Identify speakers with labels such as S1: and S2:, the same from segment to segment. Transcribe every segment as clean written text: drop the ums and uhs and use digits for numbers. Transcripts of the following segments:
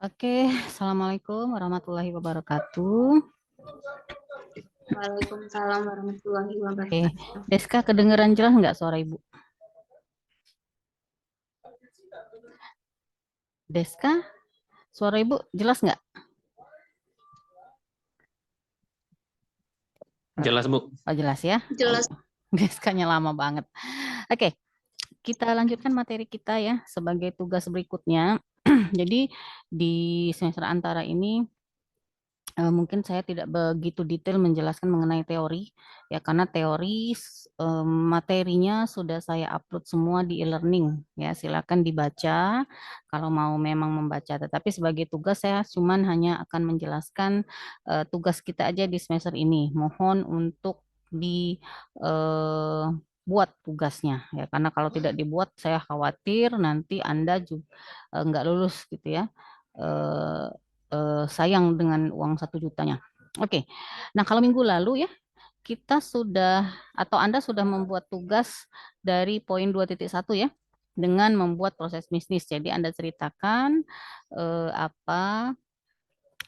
S1: Oke, Assalamualaikum warahmatullahi wabarakatuh.
S2: Waalaikumsalam warahmatullahi
S1: Oke,
S2: wabarakatuh.
S1: Deska kedengeran jelas nggak suara Ibu? Deska, suara Ibu jelas nggak?
S3: Jelas, Bu.
S1: Oh, jelas ya.
S2: Jelas.
S1: Deskanya lama banget. Oke, kita lanjutkan materi kita ya sebagai tugas berikutnya. Jadi di semester antara ini mungkin saya tidak begitu detail menjelaskan mengenai teori ya karena teori materinya sudah saya upload semua di e-learning ya, silakan dibaca kalau mau memang membaca, tetapi sebagai tugas saya cuman hanya akan menjelaskan tugas kita aja di semester ini. Mohon untuk dibuat tugasnya ya, karena kalau tidak dibuat saya khawatir nanti Anda juga nggak lulus gitu ya. Eh, Sayang dengan uang 1 jutanya. Oke, nah kalau minggu lalu ya kita sudah atau Anda sudah membuat tugas dari poin 2.1 ya dengan membuat proses bisnis. Jadi Anda ceritakan apa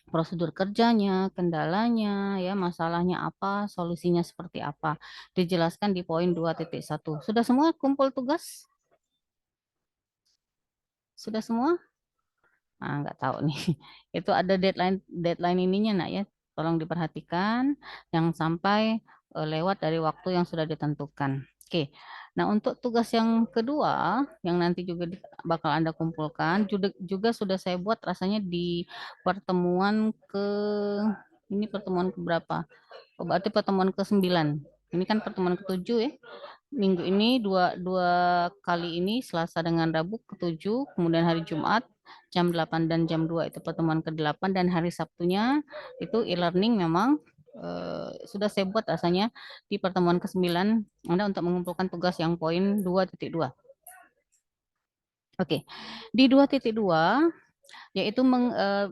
S1: prosedur kerjanya, kendalanya, ya masalahnya apa, solusinya seperti apa. Dijelaskan di poin 2.1. Sudah semua kumpul tugas? Sudah semua? Ah, nggak tahu nih. Itu ada deadline deadline ininya nak ya. Tolong diperhatikan jangan sampai lewat dari waktu yang sudah ditentukan. Oke. Nah, untuk tugas yang kedua yang nanti juga bakal Anda kumpulkan juga sudah saya buat rasanya di pertemuan ke ini pertemuan ke berapa? Oh, berarti pertemuan ke-9. Ini kan pertemuan ke-7 ya. Minggu ini dua kali ini Selasa dengan Rabu ke-7, kemudian hari Jumat jam 8 dan jam 2 itu pertemuan ke-8, dan hari Sabtunya itu e-learning memang sudah saya buat rasanya di pertemuan ke-9 Anda untuk mengumpulkan tugas yang poin 2.2. Oke. Di 2.2 yaitu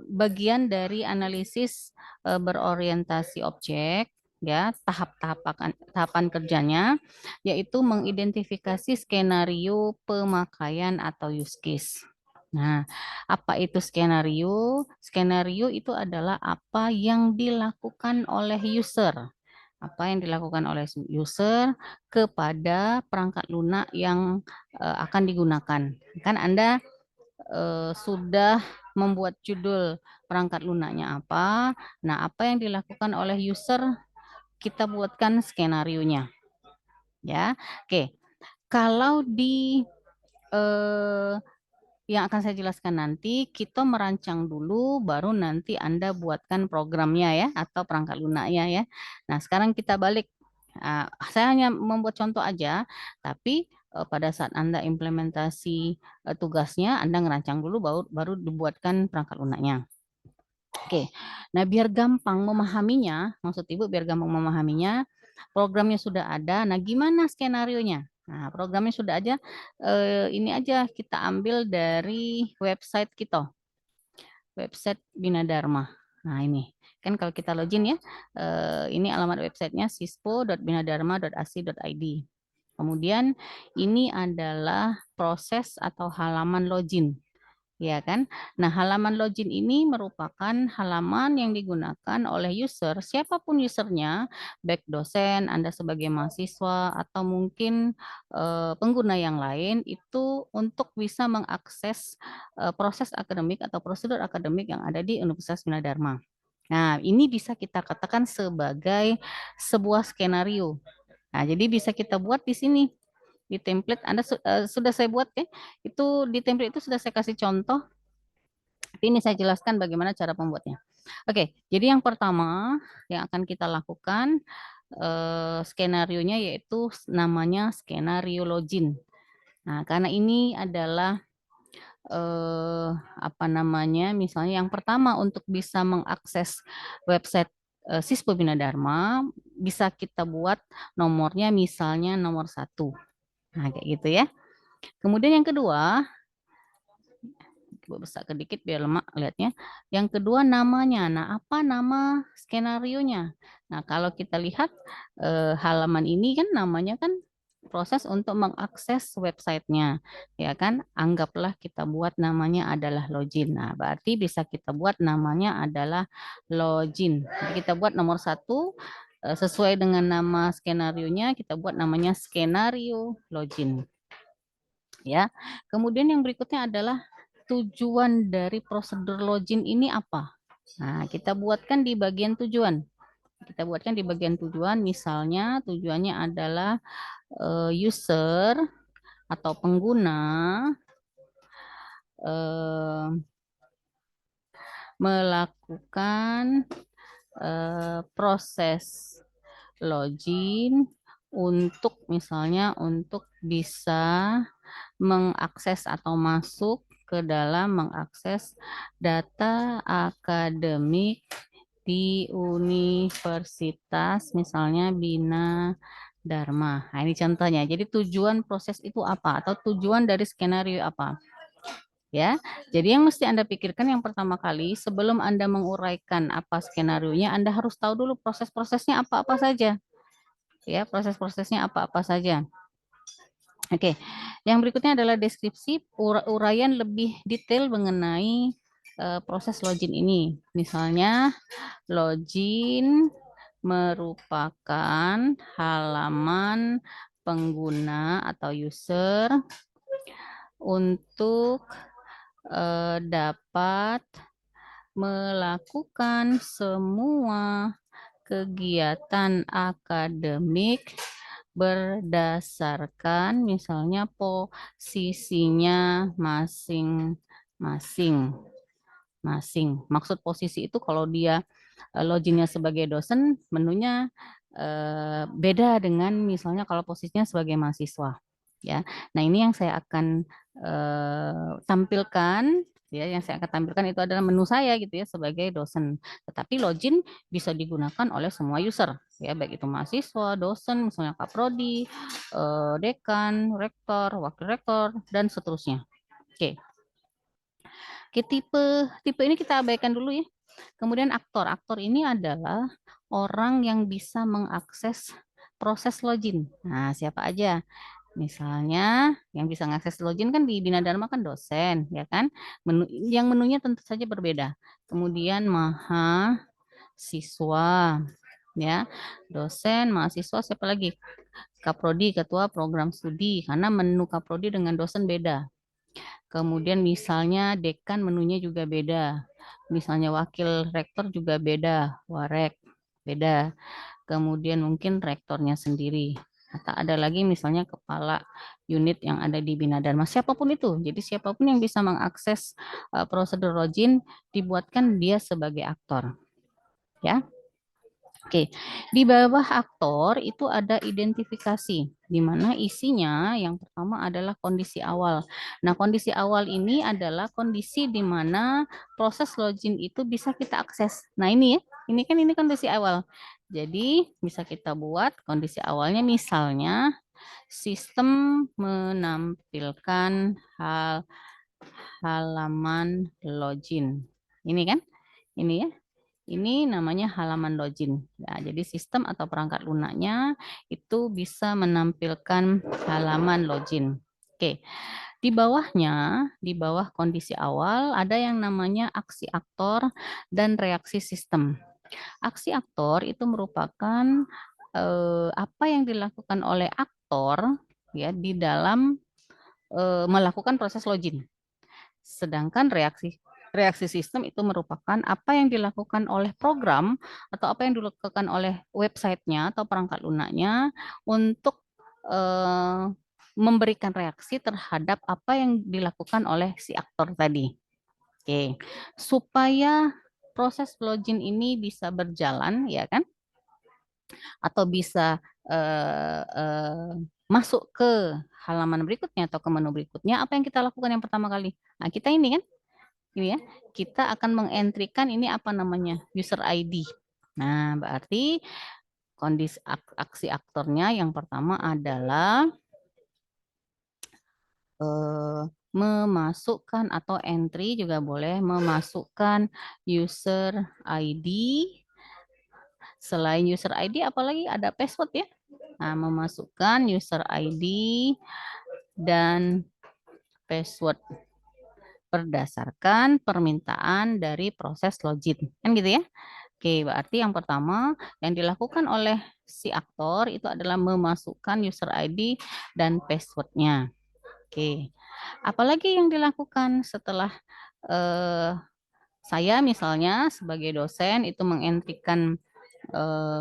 S1: bagian dari analisis berorientasi objek ya, tahapan kerjanya yaitu mengidentifikasi skenario pemakaian atau use case. Nah, apa itu skenario? Skenario itu adalah apa yang dilakukan oleh user. Apa yang dilakukan oleh user kepada perangkat lunak yang akan digunakan. Kan Anda sudah membuat judul perangkat lunaknya apa. Nah, apa yang dilakukan oleh user kita buatkan skenario-nya. Ya, oke. Kalau di eh, yang akan saya jelaskan nanti, kita merancang dulu, baru nanti Anda buatkan programnya ya, atau perangkat lunaknya ya. Nah, sekarang kita balik. Saya hanya membuat contoh aja, tapi pada saat Anda implementasi tugasnya, Anda ngerancang dulu, baru dibuatkan perangkat lunaknya. Oke, nah biar gampang memahaminya, maksud Ibu biar gampang memahaminya, programnya sudah ada. Nah, gimana skenarionya? Nah, programnya sudah aja. Ini aja kita ambil dari website kita, website Bina Dharma. Nah, ini kan kalau kita login ya, ini alamat websitenya sispo.binadharma.ac.id. Kemudian ini adalah proses atau halaman login. Ya kan? Nah, halaman login ini merupakan halaman yang digunakan oleh user, siapapun usernya, baik dosen, Anda sebagai mahasiswa, atau mungkin pengguna yang lain, itu untuk bisa mengakses proses akademik atau prosedur akademik yang ada di Universitas Bina Dharma. Nah, ini bisa kita katakan sebagai sebuah skenario. Nah, jadi bisa kita buat di sini di template Anda sudah saya buat ya. Itu di template itu sudah saya kasih contoh. Tapi ini saya jelaskan bagaimana cara membuatnya. Oke, jadi yang pertama yang akan kita lakukan skenario-nya yaitu namanya skenario login. Nah, karena ini adalah apa namanya, misalnya yang pertama untuk bisa mengakses website Sispo Bina Dharma, bisa kita buat nomornya misalnya nomor 1. Nah, kayak gitu ya. Kemudian yang kedua, coba besar sedikit biar lemak lihatnya. Yang kedua namanya. Nah, apa nama skenarionya? Nah, kalau kita lihat halaman ini kan namanya kan proses untuk mengakses websitenya, ya kan? Anggaplah kita buat namanya adalah login. Nah, berarti bisa kita buat namanya adalah login. Jadi kita buat nomor satu sesuai dengan nama skenario-nya, kita buat namanya skenario login, ya. Kemudian yang berikutnya adalah tujuan dari prosedur login ini apa? Nah, kita buatkan di bagian tujuan. Kita buatkan di bagian tujuan, misalnya tujuannya adalah user atau pengguna eh, melakukan proses login untuk misalnya untuk bisa mengakses atau masuk ke dalam mengakses data akademik di universitas misalnya Bina Dharma. Nah, ini contohnya. Jadi tujuan proses itu apa atau tujuan dari skenario apa? Ya. Jadi yang mesti Anda pikirkan yang pertama kali sebelum Anda menguraikan apa skenarionya, Anda harus tahu dulu proses-prosesnya apa-apa saja. Ya, proses-prosesnya apa-apa saja. Oke. Yang berikutnya adalah deskripsi uraian lebih detail mengenai proses login ini. Misalnya login merupakan halaman pengguna atau user untuk dapat melakukan semua kegiatan akademik berdasarkan misalnya posisinya masing-masing. Maksud posisi itu kalau dia loginnya sebagai dosen, menunya beda dengan misalnya kalau posisinya sebagai mahasiswa. Ya, nah ini yang saya akan tampilkan. Ya, yang saya akan tampilkan itu adalah menu saya gitu ya sebagai dosen. Tetapi login bisa digunakan oleh semua user, ya baik itu mahasiswa, dosen, misalnya kaprodi, dekan, rektor, wakil rektor, dan seterusnya. Oke. Oke, tipe ini kita abaikan dulu ya. Kemudian aktor. Aktor ini adalah orang yang bisa mengakses proses login. Nah, siapa aja? Misalnya yang bisa mengakses login kan di Bina Dharma kan dosen, ya kan? Yang menunya tentu saja berbeda. Kemudian mahasiswa, ya. Dosen, mahasiswa, siapa lagi? Kaprodi, ketua program studi. Karena menu kaprodi dengan dosen beda. Kemudian misalnya dekan menunya juga beda. Misalnya wakil rektor juga beda, warek beda. Kemudian mungkin rektornya sendiri. Atau ada lagi misalnya kepala unit yang ada di Bina Dharma. Siapapun itu. Jadi siapapun yang bisa mengakses prosedur login dibuatkan dia sebagai aktor. Ya. Oke, di bawah aktor itu ada identifikasi, di mana isinya yang pertama adalah kondisi awal. Nah, kondisi awal ini adalah kondisi di mana proses login itu bisa kita akses. Nah, ini ya, ini kondisi awal. Jadi, bisa kita buat kondisi awalnya misalnya sistem menampilkan halaman login. Ini kan? Ini ya. Ini namanya halaman login. Ya, jadi sistem atau perangkat lunaknya itu bisa menampilkan halaman login. Oke. Di bawahnya, di bawah kondisi awal ada yang namanya aksi aktor dan reaksi sistem. Aksi aktor itu merupakan apa yang dilakukan oleh aktor ya di dalam melakukan proses login. Sedangkan reaksi sistem itu merupakan apa yang dilakukan oleh program atau apa yang dilakukan oleh websitenya atau perangkat lunaknya untuk eh, memberikan reaksi terhadap apa yang dilakukan oleh si aktor tadi. Oke, supaya proses login ini bisa berjalan, ya kan? Atau bisa masuk ke halaman berikutnya atau ke menu berikutnya, apa yang kita lakukan yang pertama kali? Nah, kita ini kan ini ya, kita akan mengentrikan ini apa namanya user ID. Nah, berarti kondisi aksi aktornya yang pertama adalah memasukkan atau entry juga boleh memasukkan user ID. Selain user ID, apalagi ada password ya. Nah, memasukkan user ID dan password berdasarkan permintaan dari proses login. Kan gitu ya? Oke, berarti yang pertama yang dilakukan oleh si aktor itu adalah memasukkan user ID dan passwordnya. Oke, apalagi yang dilakukan setelah eh, saya misalnya sebagai dosen itu mengentrikan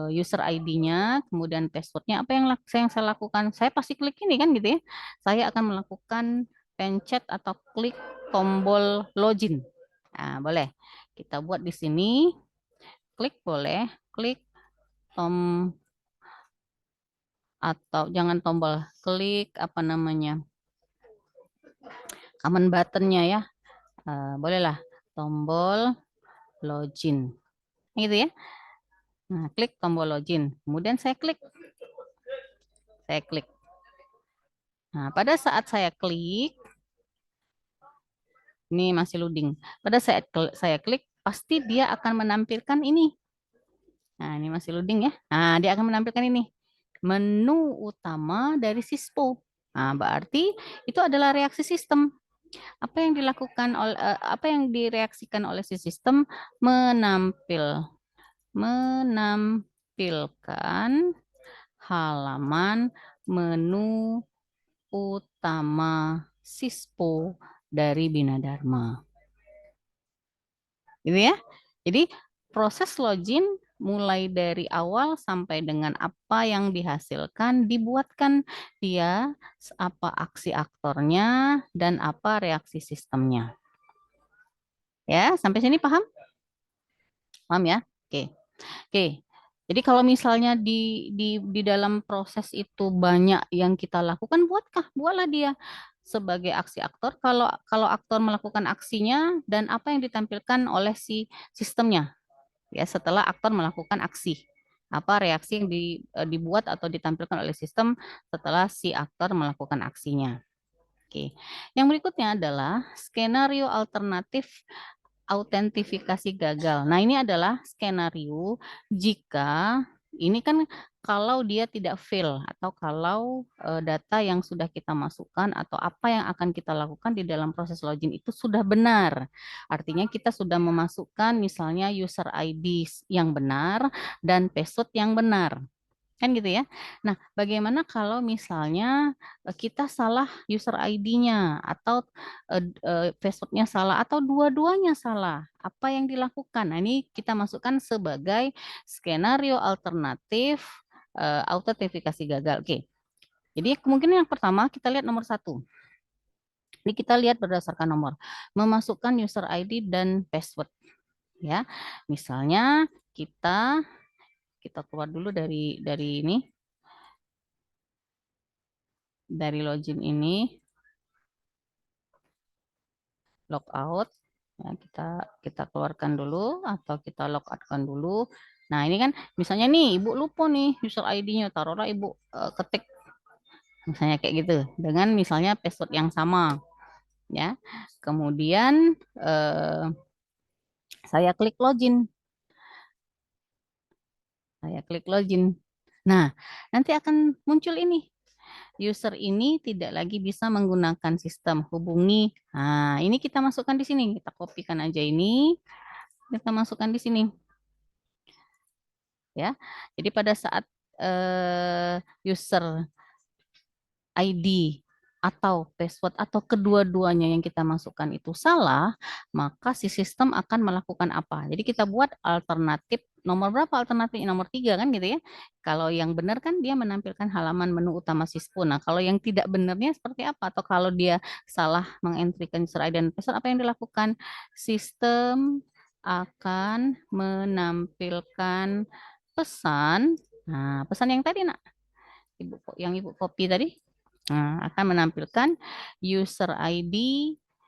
S1: user ID-nya, kemudian passwordnya, apa yang saya lakukan? Saya pasti klik ini kan gitu ya. Saya akan melakukan pencet atau klik tombol login. Nah, boleh. Kita buat di sini, klik boleh, klik tom atau jangan tombol, klik apa namanya? Command buttonnya ya. Bolehlah tombol login. Gitu ya. Nah, klik tombol login. Kemudian saya klik. Nah, pada saat saya klik, ini masih loading. Pada saat saya klik, pasti dia akan menampilkan ini. Nah, ini masih loading ya. Nah, dia akan menampilkan ini. Menu utama dari Sispo. Nah, berarti itu adalah reaksi sistem. Apa yang dilakukan oleh apa yang direaksikan oleh si sistem menampilkan halaman menu utama Sispo dari Bina Dharma. Gitu ya. Jadi proses login mulai dari awal sampai dengan apa yang dihasilkan dibuatkan dia apa aksi aktornya dan apa reaksi sistemnya. Ya, sampai sini paham? Paham ya? Oke. Oke. Jadi kalau misalnya di dalam proses itu banyak yang kita lakukan, buatlah dia sebagai aksi aktor. Kalau aktor melakukan aksinya dan apa yang ditampilkan oleh si sistemnya, ya setelah aktor melakukan aksi, apa reaksi yang dibuat atau ditampilkan oleh sistem setelah si aktor melakukan aksinya. Oke, yang berikutnya adalah skenario alternatif autentifikasi gagal. Nah, ini adalah skenario jika ini kan kalau dia tidak fail atau kalau data yang sudah kita masukkan atau apa yang akan kita lakukan di dalam proses login itu sudah benar. Artinya kita sudah memasukkan misalnya user ID yang benar dan password yang benar. Kan gitu ya. Nah, bagaimana kalau misalnya kita salah user ID-nya atau password-nya salah atau dua-duanya salah? Apa yang dilakukan? Nah, ini kita masukkan sebagai skenario alternatif autentifikasi gagal. Oke. Jadi kemungkinan yang pertama kita lihat nomor satu. Ini kita lihat berdasarkan nomor. Memasukkan user ID dan password. Ya, misalnya kita keluar dulu dari ini, dari login ini, logout, ya, kita keluarkan dulu atau kita logoutkan dulu. Nah, ini kan misalnya nih Ibu lupa nih user ID-nya, taruhlah Ibu ketik misalnya kayak gitu dengan misalnya password yang sama, ya. Kemudian saya klik login. Saya klik login. Nah, nanti akan muncul ini. User ini tidak lagi bisa menggunakan sistem hubungi. Nah, ini kita masukkan di sini. Kita kopikan aja ini. Kita masukkan di sini. Ya. Jadi pada saat user ID atau password atau kedua-duanya yang kita masukkan itu salah, maka si sistem akan melakukan apa? Jadi kita buat alternatif nomor berapa alternatifnya? Nomor 3 kan gitu ya. Kalau yang benar kan dia menampilkan halaman menu utama Sispo. Nah, kalau yang tidak benarnya seperti apa? Atau kalau dia salah mengentrikan user ID dan password, apa yang dilakukan? Sistem akan menampilkan pesan. Nah, pesan yang tadi nak, yang Ibu copy tadi. Nah, akan menampilkan user ID,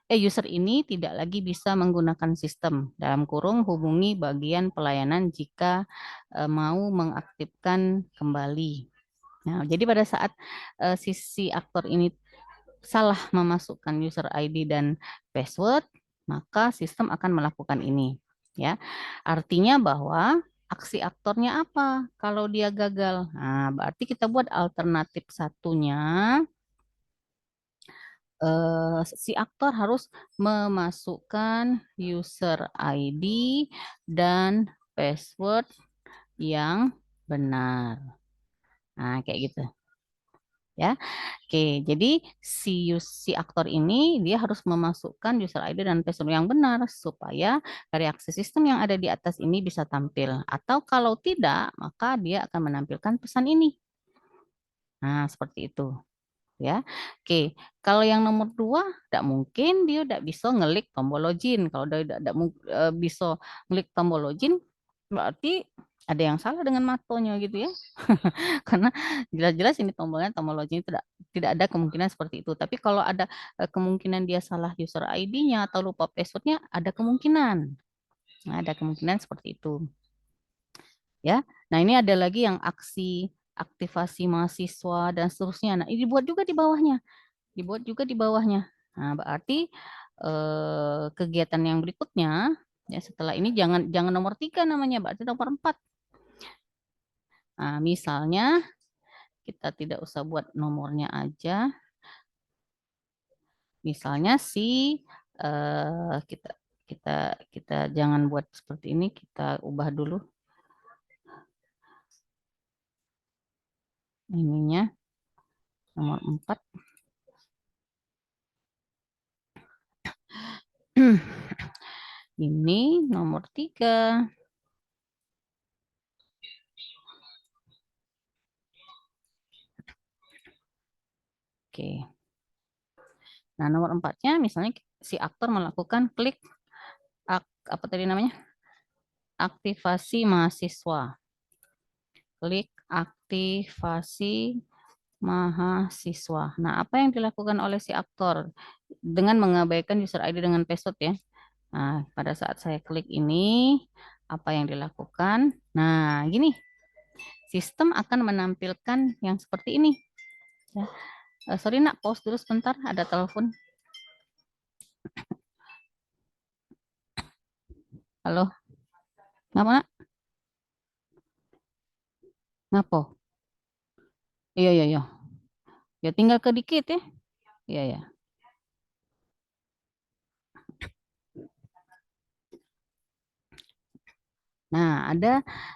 S1: user ini tidak lagi bisa menggunakan sistem. Dalam kurung hubungi bagian pelayanan jika mau mengaktifkan kembali. Nah, jadi pada saat sisi aktor ini salah memasukkan user ID dan password, maka sistem akan melakukan ini. Ya, artinya bahwa aksi aktornya apa kalau dia gagal? Nah, berarti kita buat alternatif satunya, si aktor harus memasukkan user ID dan password yang benar. Nah, kayak gitu ya. Oke, jadi si aktor ini dia harus memasukkan user ID dan password yang benar supaya reaksi sistem yang ada di atas ini bisa tampil. Atau kalau tidak, maka dia akan menampilkan pesan ini. Nah, seperti itu ya. Oke, kalau yang nomor dua, tidak mungkin dia tidak bisa ngelik tombol login. Kalau dia tidak bisa ngelik tombol login, berarti ada yang salah dengan matonya gitu ya. Karena jelas-jelas ini tombolnya tombol login tidak tidak ada kemungkinan seperti itu. Tapi kalau ada kemungkinan dia salah user ID-nya atau lupa passwordnya, ada kemungkinan. Nah, ada kemungkinan seperti itu ya. Nah, ini ada lagi yang aksi aktivasi mahasiswa dan seterusnya. Nah, ini dibuat juga di bawahnya. Dibuat juga di bawahnya. Nah, berarti kegiatan yang berikutnya ya setelah ini jangan jangan nomor 3 namanya, berarti nomor 4. Nah, misalnya kita tidak usah buat nomornya aja. Misalnya kita kita kita jangan buat seperti ini, kita ubah dulu ininya nomor 4. Ini nomor 3. Oke. Nah, nomor 4-nya misalnya si aktor melakukan klik apa tadi namanya? Aktivasi mahasiswa. Klik aktivasi mahasiswa. Nah, apa yang dilakukan oleh si aktor dengan mengabaikan user ID dengan password ya? Nah, pada saat saya klik ini, apa yang dilakukan? Nah, gini, sistem akan menampilkan yang seperti ini. Ya. Sorry nak, pause dulu sebentar, ada telepon. Halo, ngapa nak? Ngapo? Iya, iya, iya. Ya tinggal ke dikit ya. Iya, ya. Nah,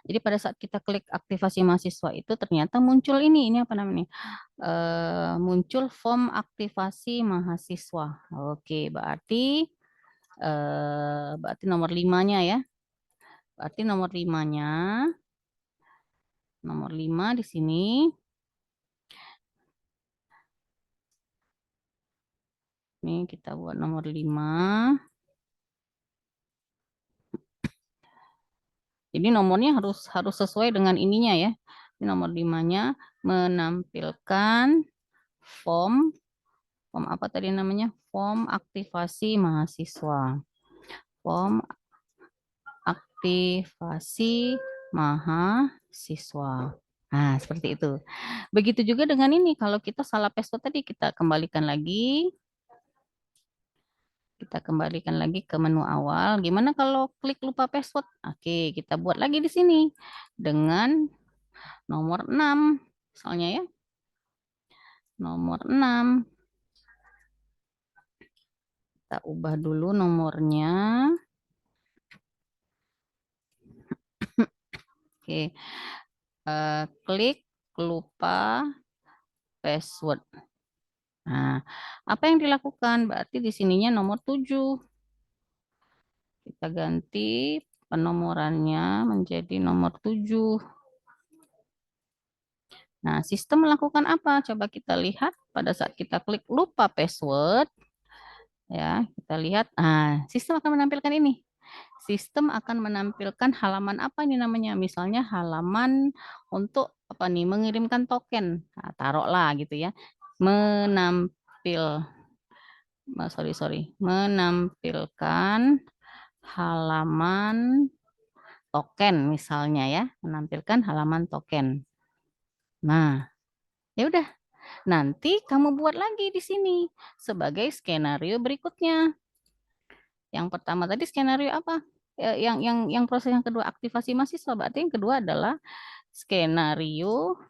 S1: jadi pada saat kita klik aktivasi mahasiswa itu ternyata muncul ini apa namanya? Muncul form aktivasi mahasiswa. Oke, berarti nomor limanya ya. Berarti nomor 5 di sini. Ini kita buat nomor 5. Jadi nomornya harus sesuai dengan ininya ya. Ini nomor 5-nya menampilkan form form apa tadi namanya? Form aktivasi mahasiswa. Form aktivasi mahasiswa. Nah, seperti itu. Begitu juga dengan ini, kalau kita salah password tadi, kita kembalikan lagi ke menu awal. Gimana kalau klik lupa password? Oke, kita buat lagi di sini dengan nomor 6. Misalnya ya, nomor 6. Kita ubah dulu nomornya. Oke, klik lupa password. Nah, apa yang dilakukan? Berarti di sininya nomor 7. Kita ganti penomorannya menjadi nomor 7. Nah, sistem melakukan apa? Coba kita lihat pada saat kita klik lupa password. Ya, kita lihat. Nah, sistem akan menampilkan ini. Sistem akan menampilkan halaman apa ini namanya? Misalnya halaman untuk apa nih? Mengirimkan token. Nah, taruhlah gitu ya. Menampil menampilkan halaman token misalnya ya, menampilkan halaman token. Nah, ya udah. Nanti kamu buat lagi di sini sebagai skenario berikutnya. Yang pertama tadi skenario apa? yang proses yang kedua aktivasi mahasiswa, berarti yang kedua adalah skenario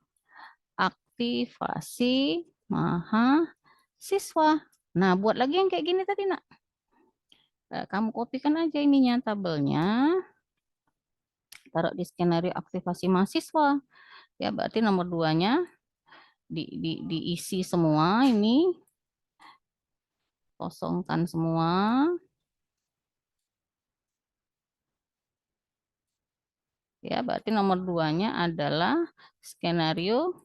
S1: aktivasi mahasiswa. Nah, buat lagi yang kayak gini tadi, Nak. Kamu kopikan aja ininya tabelnya, taruh di skenario aktivasi mahasiswa. Ya, berarti nomor duanya diisi semua ini, kosongkan semua. Ya, berarti nomor duanya adalah skenario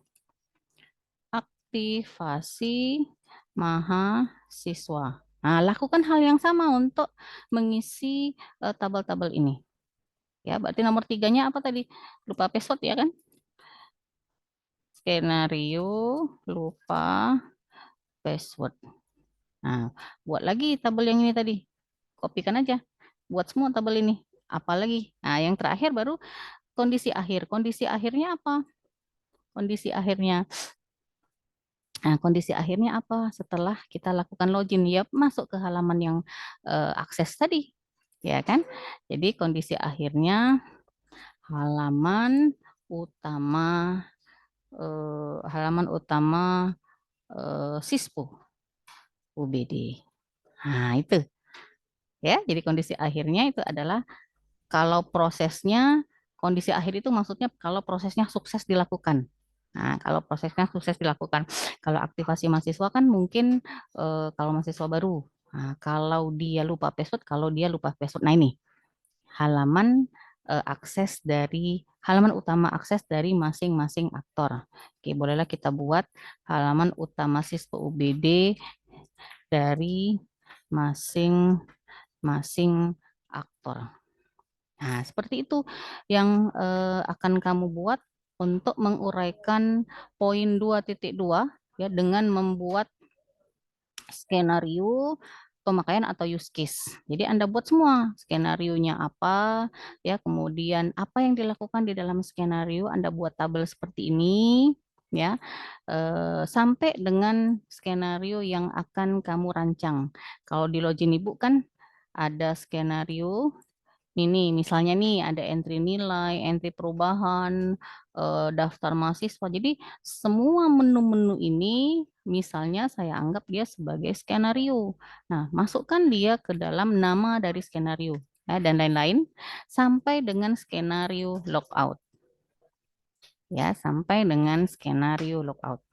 S1: aktivasi mahasiswa. Nah, lakukan hal yang sama untuk mengisi tabel-tabel ini. Ya, berarti nomor tiganya apa tadi? Lupa password ya kan? Skenario lupa password. Nah, buat lagi tabel yang ini tadi. Kopikan aja. Buat semua tabel ini. Apalagi. Nah, yang terakhir baru kondisi akhir. Kondisi akhirnya apa? Kondisi akhirnya. Nah, kondisi akhirnya apa? Setelah kita lakukan login, ya masuk ke halaman yang akses tadi. Ya kan? Jadi kondisi akhirnya halaman utama Sispo UBD. Nah, itu ya. Jadi kondisi akhirnya itu adalah kalau prosesnya, kondisi akhir itu maksudnya kalau prosesnya sukses dilakukan. Nah, kalau prosesnya sukses dilakukan. Kalau aktivasi mahasiswa kan mungkin kalau mahasiswa baru. Nah, kalau dia lupa password, kalau dia lupa password. Nah, ini halaman halaman utama akses dari masing-masing aktor. Oke, bolehlah kita buat halaman utama siswa UBD dari masing-masing aktor. Nah, seperti itu yang akan kamu buat untuk menguraikan poin 2.2 ya dengan membuat skenario pemakaian atau use case. Jadi Anda buat semua skenarionya apa ya, kemudian apa yang dilakukan di dalam skenario, Anda buat tabel seperti ini ya. Sampai dengan skenario yang akan kamu rancang. Kalau di Login Ibu kan ada skenario ini misalnya nih ada entry nilai, entry perubahan, daftar mahasiswa. Jadi semua menu-menu ini misalnya saya anggap dia sebagai skenario. Nah, masukkan dia ke dalam nama dari skenario ya, dan lain-lain sampai dengan skenario logout. Ya, sampai dengan skenario logout.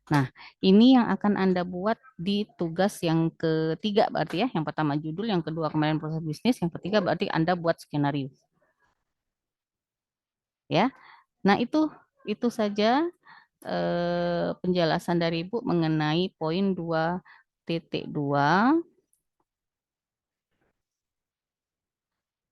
S1: Nah, ini yang akan Anda buat di tugas yang ketiga berarti ya. Yang pertama judul, yang kedua kemarin proses bisnis, yang ketiga berarti Anda buat skenario. Ya. Nah, itu saja penjelasan dari Ibu mengenai poin 2.2